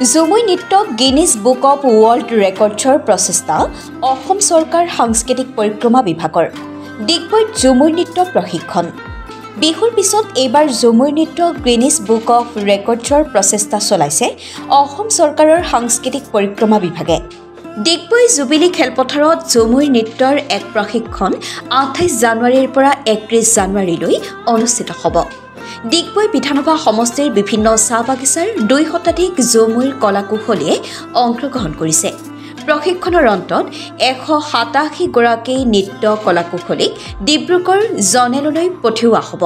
ঝুমুৰ নৃত্য Guinness book of world ৰেকৰ্ডছৰ প্ৰচেষ্টা অসম চৰকাৰ সাংস্কৃতিক পৰিক্ৰমা বিভাগৰ ডিগবৈত ঝুমুৰ নৃত্য প্ৰশিক্ষণ বিহুৰ পিছত এইবাৰ ঝুমুৰ নৃত্য গিনিজ বুক অৱ ৰেকৰ্ডছৰ প্ৰচেষ্টা চলাইছে অসম চৰকাৰৰ সাংস্কৃতিক পৰিক্ৰমা বিভাগে ডিগবৈ জুবিলি খেলপথাৰত ঝুমুৰ নৃত্যৰ এক প্ৰশিক্ষণ 28 জানুৱাৰীৰ পৰা 31 জানুৱাৰীলৈ অনুষ্ঠিত হ'ব। ডিগবৈ বিধানসভা সমষ্টিৰ বিভিন্ন চাহ বাগিচাৰ 2 শতাধিক ঝুমুৰ কলাকুশলীয়ে অংশগ্ৰহণ কৰিছে। প্ৰশিক্ষণৰ অন্তত 187 গৰাকী নৃত্য কলাকুশলীক ডিব্ৰুগড় জনেললৈ পঠিওৱা হ'ব।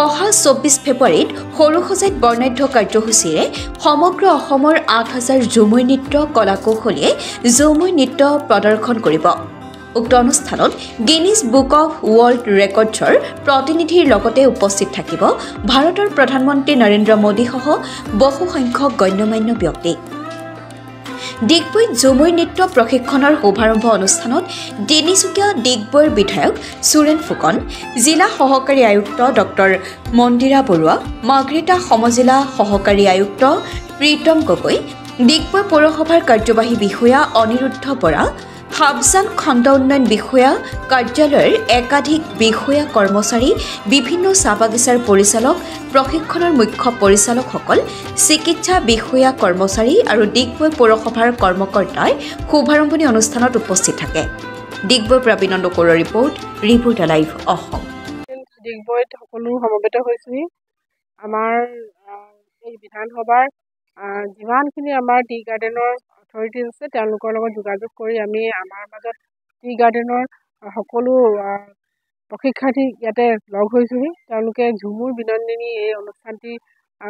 অহা 24 ফেব্ৰুৱাৰীত সৰুসজাইত বৰ্ণাঢ্য কাৰ্যসূচীৰে সমগ্ৰ অসমৰ 8000 ঝুমুৰ নৃত্য কলাকুশলীয়ে ঝুমুৰ নৃত্য প্ৰদৰ্শন কৰিব। উক্ত অনুষ্ঠানত গিনিজ বুক অৱ ৱৰ্ল্ড ৰেকৰ্ডছৰ প্ৰতিনিধিৰ লগতে উপস্থিত থাকিব ভাৰতৰ প্ৰধানমন্ত্ৰী নৰেন্দ্ৰ মোদীসহ বহুসংখ্যক গণ্যমান্য ব্যক্তি। ডিগবৈত ঝুমুৰ নৃত্য প্ৰশিক্ষণৰ শুভাৰম্ভ অনুষ্ঠানত তিনিচুকীয়া ডিগবৈৰ বিধায়ক সুৰেন ফুকন, জিলা সহকাৰী আয়ুক্ত ডক্টৰ মন্দিৰা বৰুৱা, মাৰ্ঘেৰিটা সমজিলা সহকাৰী আয়ুক্ত প্ৰীতম গগৈ, ডিগবৈ পৌৰসভাৰ কাৰ্যবাহী বিষয়া অনিৰুদ্ধ বৰা, হাবজান খণ্ড উন্নয়ন বিষয়া কাৰ্যালয়ৰ একাধিক বিষয়া কৰ্মচাৰী, বিভিন্ন চাহ বাগিচাৰ পৰিচালক, প্ৰশিক্ষণৰ মুখ্য পৰিচালকসকল, চিকিৎসা বিষয়া কৰ্মচাৰী আৰু ডিগবৈ পৌৰসভাৰ কৰ্মকৰ্তাই শুভাৰম্ভণি অনুষ্ঠানত উপস্থিত থাকে। ডিগবৈৰ পৰা বিনন্দ কৌৰৰ ৰিপৰ্ট লাইভ অসম। ডিগবৈত সকলো সমবেত হৈছোহি। আমাৰ এই বিধানসভাৰ যিমানখিনি আমাৰ টি গাৰ্ডেনৰ অথৰিটিজ আছে তেওঁলোকৰ লগত যোগাযোগ কৰি আমি আমাৰ মাজত টি গাৰ্ডেনৰ সকলো প্ৰশিক্ষাৰ্থী ইয়াতে লগ হৈছোহি। তেওঁলোকে ঝুমুৰ বিনন্দিনী এই অনুষ্ঠানটিৰ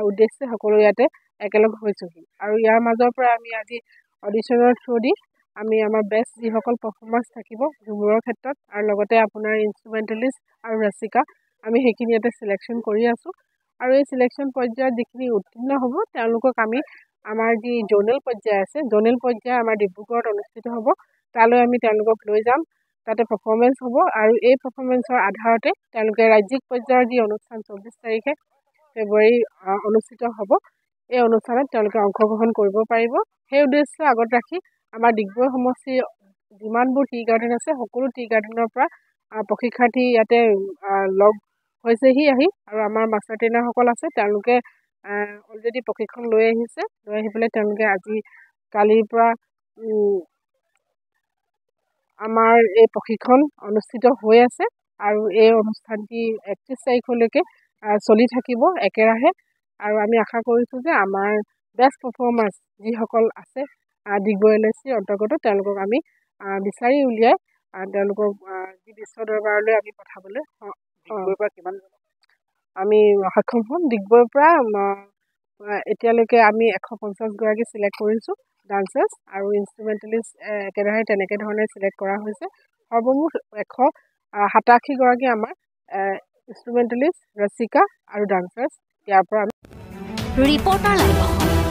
উদ্দেশ্যে সকলো ইয়াতে একেলগ হৈছোহি আৰু ইয়াৰ মাজৰ পৰা আমি আজি অডিশ্যনৰ থ্ৰু দি আমি আমাৰ বেষ্ট যিসকল পাৰফৰ্মাৰ্চ থাকিব ঝুমুৰৰ ক্ষেত্ৰত আৰু লগতে আপোনাৰ ইনষ্ট্ৰুমেণ্টেলিষ্ট আৰু ৰচিকা আমি সেইখিনি ইয়াতে চিলেকশ্যন কৰি আছোঁ আৰু এই চিলেকশ্যন পৰ্যায়ত যিখিনি উত্তীৰ্ণ হ'ব তেওঁলোকক আমি আমাৰ যি জ'নেল পৰ্যায় আছে জ'নেল পৰ্যায় আমাৰ ডিব্ৰুগড়ত অনুষ্ঠিত হ'ব। তালৈ আমি তেওঁলোকক লৈ যাম, তাতে পাৰফৰ্মেঞ্চ হ'ব আৰু এই পাৰফৰ্মেঞ্চৰ আধাৰতে তেওঁলোকে ৰাজ্যিক পৰ্যায়ৰ যি অনুষ্ঠান 24 তাৰিখে ফেব্ৰুৱাৰী অনুষ্ঠিত হ'ব এই অনুষ্ঠানত তেওঁলোকে অংশগ্ৰহণ কৰিব পাৰিব। সেই উদ্দেশ্য আগত ৰাখি আমাৰ ডিগবৈ সমষ্টিৰ যিমানবোৰ টি গাৰ্ডেন আছে সকলো টি গাৰ্ডেনৰ পৰা প্ৰশিক্ষাৰ্থী ইয়াতে লগ হৈছেহি আহি আৰু আমাৰ মাষ্টাৰ ট্ৰেইনাৰসকল আছে তেওঁলোকে অলৰেডি প্ৰশিক্ষণ লৈ আহিছে। লৈ আহি পেলাই তেওঁলোকে আজি কালিৰ পৰা আমাৰ এই প্ৰশিক্ষণ অনুষ্ঠিত হৈ আছে আৰু এই অনুষ্ঠানটি 31 তাৰিখলৈকে চলি থাকিব একেৰাহে আৰু আমি আশা কৰিছোঁ যে আমাৰ বেষ্ট পাৰফৰ্মাৰ্চ যিসকল আছে ডিগবৈ LICৰ অন্তৰ্গত তেওঁলোকক আমি বিচাৰি উলিয়াই তেওঁলোকক যি বিশ্ব দৰবাৰলৈ আমি পঠাবলৈ ডিগবৈৰ পৰা কিমান আমি সক্ষম হ'ম। ডিগবৈৰ পৰা এতিয়ালৈকে আমি 150 গৰাকী চিলেক্ট কৰিছোঁ ডান্সাৰ্ছ আৰু ইনষ্ট্ৰুমেণ্টেলিষ্ট একেৰাহে তেনেকৈ ধৰণে চিলেক্ট কৰা হৈছে। সৰ্বমুঠ 187 গৰাকী আমাৰ ইনষ্ট্ৰুমেণ্টেলিষ্ট, ৰচিকা আৰু ডান্সাৰ্ছ ইয়াৰ পৰা আমি ৰিপৰ্টাৰ লাইভ অসম।